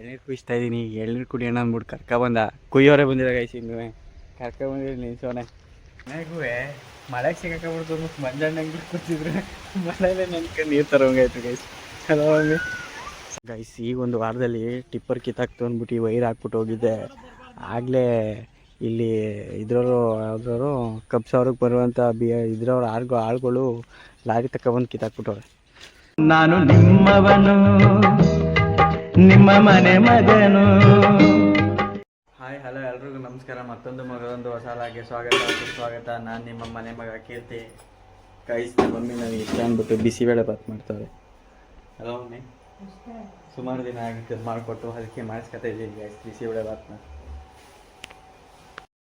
ಎಳ್ನೀರು ಕುಯ್ಸ್ತಾ ಇದ್ದೀನಿ. ಎಳ್ನೀರು ಕುಡಿಯೋಣ ಅಂದ್ಬಿಟ್ಟು ಕರ್ಕೊಬಂದ ಕುಯ್ಯೋರೆ ಬಂದಿರೋ ಗೈಸ್. ಹಿಂಗೆ ಕರ್ಕೊಬಂದಿರಿ ನಿಲ್ಸೋನೆ. ನನಗೂ ಮಳೆಗೆ ಸಿಗಾಕೊಂಡ್ಬಿಡ್ತು ಅಂದ್ಬಿಟ್ಟು ಮಂಜಣ್ಣಂಗೆ ಕೂತಿದ್ರು. ಮಳೆಯಲ್ಲೇ ನೆನ್ಕೊಂಡು ನೀರು ತರೋಂಗಾಯ್ತು ಗೈಸ್. Hello mummy. ಗೈಸ್ ಈಗ ಒಂದು ವಾರದಲ್ಲಿ ಟಿಪ್ಪರ್ ಕಿತ್ತಾಕ್ತು ಅಂದ್ಬಿಟ್ಟು ವೈರ್ ಹಾಕ್ಬಿಟ್ಟು ಹೋಗಿದ್ದೆ. ಆಗಲೇ ಇಲ್ಲಿ ಇದ್ರವರು ಯಾವ್ದವರು ಕಬ್ಸವ್ರಿಗೆ ಬರುವಂಥ ಇದ್ರವ್ರು ಆಳುಗಳು ಲಾರಿ ತಗೊಬಂದು ಕಿತ್ತಾಕ್ಬಿಟ್ಟವ್ರೆ. ನಾನು ನಿಮ್ಮವನು, ನಿಮ್ಮ ಮನೆ ಮಗನು. ಹಾಯ್ ಹಲೋ ಎಲ್ರಿಗೂ ನಮಸ್ಕಾರ. ಮತ್ತೊಂದು ಮಗದೊಂದು ಹೊಸ ಲಾಗೆ ಸ್ವಾಗತ. ನಾನು ನಿಮ್ಮ ಮನೆ ಮಗ ಕೀರ್ತಿ. ಗೈಸ್ ಮಮ್ಮಿ ನನಗೆ ಇಷ್ಟ ಅಂದ್ಬಿಟ್ಟು ಬಿಸಿಬೇಳೆ ಬಾತ್ ಮಾಡ್ತಾವ್ರೆ. Hello mummy. ಸುಮಾರು ದಿನ ಆಗಿತ್ತು ಮಾಡಿಕೊಟ್ಟು, ಅದಕ್ಕೆ ಮಾಡಿಸ್ಕೊತಾ ಇದ್ದೀನಿ ಗೈಸ್ ಬಿಸಿಬೇಳೆ ಬಾತ್ನ.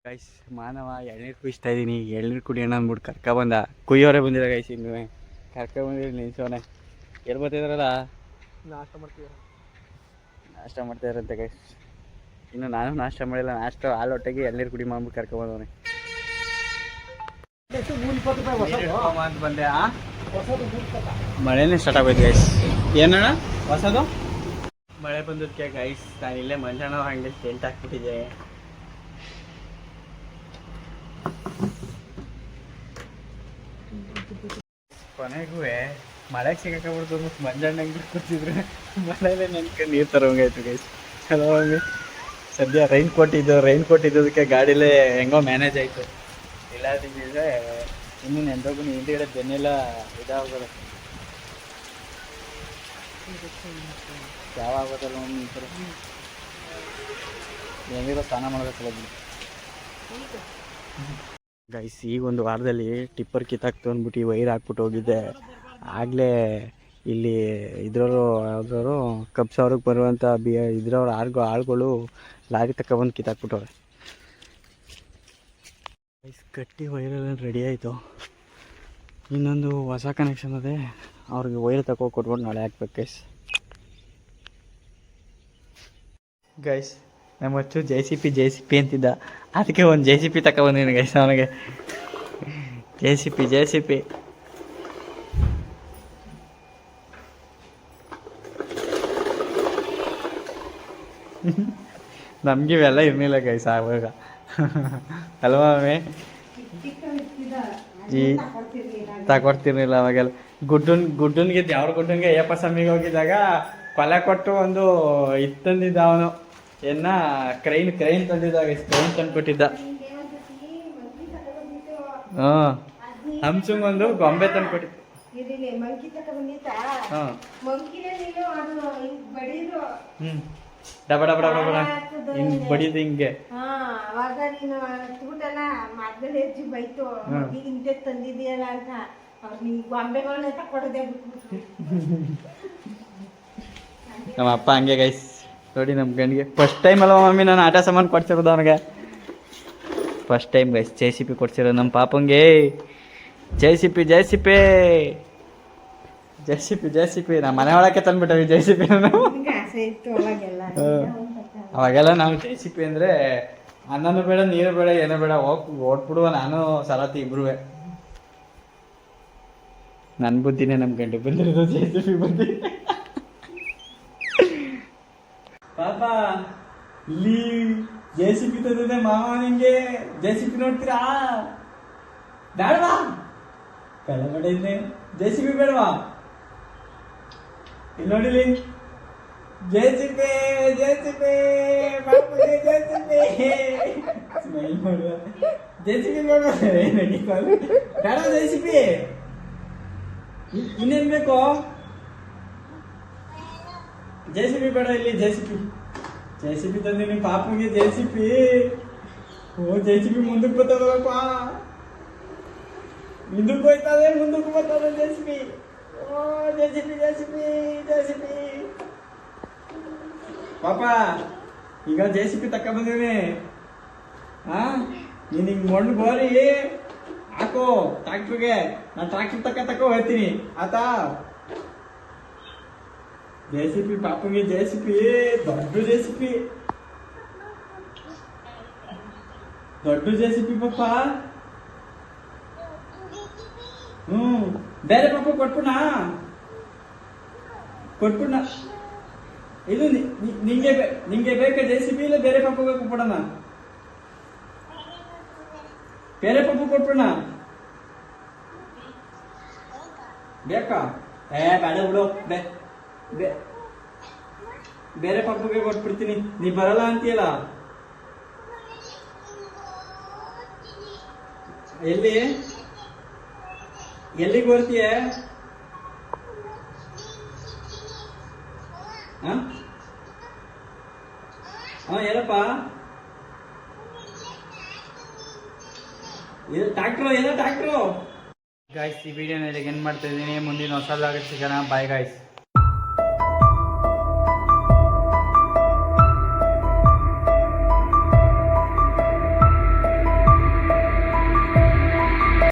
ಗೈಸ್ ಮಾನವ ಎಳ್ನೀರು ಕುಯ್ಸ್ತಾ ಇದ್ದೀನಿ. ಎಳ್ನೀರು ಕುಡಿಯೋಣ ಅಂದ್ಬಿಟ್ಟು ಕರ್ಕೊಬಂದ ಕುಯ್ಯೋರೆ ಬಂದಿರೋ ಗೈಸ್. ಹಿಂಗೆ ಕರ್ಕೊಬಂದಿರಿ ನಿಲ್ಸೋನೆ. ಎಲ್ಲಿ ಬರ್ತಿದ್ರಲ್ಲ ನಾಷ್ಟ ಮಾಡ್ತಾಯಿರಂತೆ ಗೈಸ್. ಇನ್ನು ನಾನು ನಾಷ್ಟ ಮಾಡಿಲ್ಲ. ನಾಷ್ಟ ಹಾಲೊಟ್ಟೆಗೆ ಎಳ್ನೀರು ಕುಡಿ ಮಾಡ್ಬಿಟ್ಟು ಕರ್ಕೊಬಂದವನೆ ಅಂತ ಬಂದೆ. ಮಳೆನೇ ಸ್ಟಾರ್ಟ್ ಆಗೋಯ್ತು ಗೈಸ್. ಏನಣ್ಣ ಹೊಸದು ಮಳೆ ಬಂದದಕ್ಕೆ ಗೈಸ್ ನಾನು ಇಲ್ಲೇ ಮಂಜಣ್ಣ ಹಂಗೆ ಟೆಂಟ್ ಹಾಕ್ಬಿಟ್ಟಿದ್ದೆ. ಕೊನೆಗೂ ಮಳೆಗೆ ಸಿಗಾಕೊಂಡ್ಬಿಡ್ತು ಅಂದ್ಬಿಟ್ಟು ಮಂಜಣ್ಣಂಗೆ ಕೂತಿದ್ರು. ಮಳೆಯಲ್ಲೇ ನೆನ್ಕೊಂಡು ನೀರು ತರೋಂಗಾಯ್ತು ಗೈಸ್. Hello mummy. ಸದ್ಯ ರೈನ್ ಕೋಟ್ ಇದ್ದೋದಕ್ಕೆ ಗಾಡಿಲೇ ಹೆಂಗೋ ಮ್ಯಾನೇಜ್ ಆಯಿತು. ಇಲ್ಲಾದಿದ್ರೆ ಇನ್ನೂ ನೆಂದೋಗು ಹಿಂದಿಗಡೆ ಬೆನ್ನೆಲ್ಲ ಇದಾಗೋದು. ಯಾವ ಆಗೋದಲ್ಲ ಮಮ್ಮಿ. ಈ ಥರ ಹೆಂಗಿರೋ ಸ್ನಾನ ಮಾಡಬೇಕಲ್ಲ ಗೈಸ್. ಈಗ ಒಂದು ವಾರದಲ್ಲಿ ಟಿಪ್ಪರ್ ಕಿತ್ತಾಕ್ತು ಅಂದ್ಬಿಟ್ಟು ವೈರ್ ಹಾಕ್ಬಿಟ್ಟು ಹೋಗಿದ್ದೆ. ಆಗಲೇ ಇಲ್ಲಿ ಇದ್ರವರು ಯಾವ್ದವರು ಕಬ್ಸವ್ರಿಗೆ ಬರುವಂಥ ಇದ್ರವ್ರು ಆಳುಗಳು ಲಾರಿ ತಗೊಬಂದು ಕಿತ್ತಾಕ್ಬಿಟ್ಟವ್ರೆ. ಗೈಸ್ ಕಟ್ಟಿ ವೈರೆಲ್ಲ ರೆಡಿ ಆಯಿತು. ಇನ್ನೊಂದು ಹೊಸ ಕನೆಕ್ಷನ್ ಅದೇ, ಅವ್ರಿಗೆ ವೈರ್ ಕೊಟ್ಬಿಟ್ಟು ನಾಳೆ ಹಾಕ್ಬೇಕು ಗೈಸ್. ಗೈಸ್ ನಮ್ಮ ಅಚ್ಚು ಜೆ ಸಿ ಪಿ ಅಂತಿದ್ದ. ಅದಕ್ಕೆ ಒಂದು ಜೆ ಸಿ ಪಿ ತಗೊಬಂದಿನಿ ಗೈಸ್. ಅವನಿಗೆ ಜೆ ಸಿ ಪಿ ನಮ್ಗೆ ಇವೆಲ್ಲ ಇರಲಿಲ್ಲ ಗೈಸ್ ಆವಾಗ. ಅಲ್ವಾ ಮಮ್ಮಿ? ಈ ತಗೊಡ್ತಿರ್ಲಿಲ್ಲ ಅವಾಗೆಲ್ಲ. ಗುಡ್ಡನ್ಗೆ ಅವ್ರ ಗುಡ್ಡನ್ಗೆ ಅಯ್ಯಪ್ಪ ಸ್ವಾಮಿಗೆ ಹೋಗಿದ್ದಾಗ ಕೊಲೆ ಕೊಟ್ಟು ಒಂದು ತಂದಿದ್ದ ಅವನು. ಕ್ರೈನ್ ತಂದಿದ್ದ ಗೈಸ್. ಕ್ರೈನ್ ತಂದ್ಕೊಟ್ಟಿದ್ದ. ಹಂಸಂಗ್ ಒಂದು ಗೊಂಬೆ ತಂದ್ಕೊಟ್ಟಿದ್ದ. ಡಬ ಡಬ ಡಬ ಡಬ ಹಿಂಗ್ ಬಡಿದು ಹಿಂಗೆ. ನಮ್ಮ ಅಪ್ಪ ಹಂಗೆ ಗೈಸ್. ನೋಡಿ ನಮ್ಮ ಗಂಡಿಗೆ ಫಸ್ಟ್ ಟೈಮ್ ಅಲ್ವ ಮಮ್ಮಿ ನಾನು ಆಟ ಸಾಮಾನು ಕೊಡ್ಸಿರೋದು ಅವನಿಗೆ. First time guys J C B ಕೊಡ್ಸಿರೋದು ನಮ್ಮ ಪಾಪಂಗೆ. ಜೆ ಸಿ ಪಿ ನಮ್ಮ ಮನೆ ಒಳಕ್ಕೆ ತಂದ್ಬಿಟ್ಟವಿ ಜೆ ಸಿ ಪಿ. ಅವಾಗೆಲ್ಲ ನಾವು ಜೆ ಸಿ ಪಿ ಅಂದರೆ ಅನ್ನನೂ ಬೇಡ ನೀರು ಬೇಡ ಏನೂ ಬೇಡ ಓಡ್ಬಿಡುವ ನಾನು ಸರತಿ ಇಬ್ರು. ನನ್ನ ಬುದ್ಧಿನೇ ನಮ್ಮ ಗಂಟೆ ಬಂದಿರೋದು ಜೆ ಸಿ ಪಿ ಬುದ್ಧಿ. ಪಾಪ ಇಲ್ಲಿ ಜೆ ಸಿ ಪಿ ತಂದಿದೆ ಮಾವ. ನಿಂಗೆ ಜೆ ಸಿ ಪಿ ನೋಡ್ತೀರಾ? ಬೇಡವಾ? ಕೆಳಗಡೆ ಜೆ ಸಿ ಪಿ ಬೇಡವಾ? ಇಲ್ಲಿ ನೋಡಿಲಿ ಜೆ ಸಿ ಪಿ ಸ್ಮೈಲ್ ಮಾಡುವ. ಜೆ ಸಿ ಪಿ ಬೇಡ ಜೆ ಸಿ ಪಿ. ಇನ್ನೇನ್ ಬೇಕು? ಜೆ ಸಿ ಪಿ ಬೇಡ. ಇಲ್ಲಿ ಜೆ ಸಿ ಪಿ ತಂದಿನಿ ಪಾಪುಗೆ. ಜೆ ಸಿ ಪಿ ಮುಂದಕ್ಕೆ ಬರ್ತದಪ್ಪ. ಹಿಂದಕ್ಕೆ ಹೋಯ್ತದೆ, ಮುಂದಕ್ಕೆ ಬರ್ತದೆ ಜೆ ಸಿ ಪಿ. ಪಾಪ ಈಗ ಜೆ ಸಿ ಪಿ ತಕ್ಕ ಬಂದಿವಿ. ನೀನ್ ಹಿಂಗ್ ಮಣ್ಣು ಗೋರಿ ಹಾಕೋ ಟ್ರಾಕ್ಟರ್ಗೆ. ನಾನು ಟ್ರಾಕ್ಟರ್ ತಕ್ಕ ಹೋಗ್ತೀನಿ ಆತಾ. ಜೆ ಸಿ ಪಿ ಪಾಪಂಗೆ. ಜೆ ಸಿ ಪಿ ದೊಡ್ಡ ಜೆ ಸಿ ಪಿ ಪಾಪ. ಬೇರೆ ಪಾಪ ಕೊಟ್ಬಿಡ. ಇದು ನಿಂಗೆ ಬೇಕಾ JCB ಇಲ್ಲ ಬೇರೆ ಪಪ್ಪಗೆ ಕೊಟ್ಬಿಡೋಣ? ಬೇರೆ ಪಪ್ಪು ಕೊಟ್ಬಿಡೋಣ ಬೇಕಾ? ಬೇಡ ಬಿಡು, ಬೇರೆ ಪಪ್ಪಗೆ ಕೊಟ್ಬಿಡ್ತೀನಿ. ನೀ ಬರಲ್ಲ ಅಂತೀಯಲ್ಲ? ಎಲ್ಲಿಗೆ ಬರ್ತೀಯ? ಏನಪ್ಪ? ಟ್ಯಾಕ್ಟ್ರು ಗಾಯ್ಸ್, ಈ ವಿಡಿಯೋನ ಏನ್ ಮಾಡ್ತಾ ಇದ್ದೀನಿ. ಮುಂದಿನ ಹೊಸ ಸಿಗೋಣ. Bye guys.